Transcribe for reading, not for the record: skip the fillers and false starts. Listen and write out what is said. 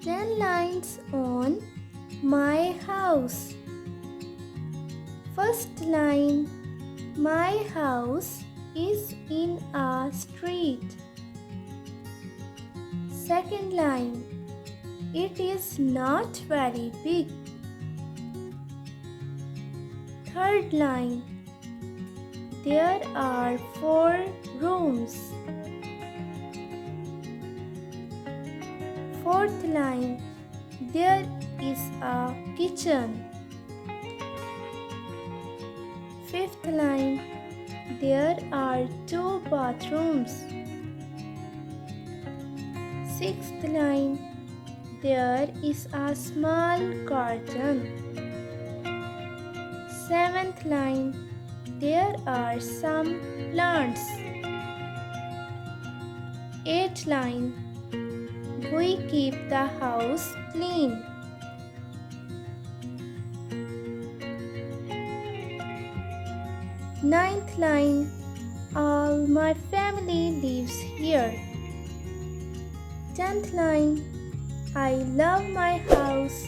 10 lines on my house. First line, my house is in a street. Second line, it is not very big. Third line, there are 4 rooms. Fourth line, there is a kitchen. Fifth line, there are 2 bathrooms. Sixth line, there is a small garden. Seventh line, there are some plants. Eighth line, we keep the house clean. Ninth line, all my family lives here. 10th line, I love my house.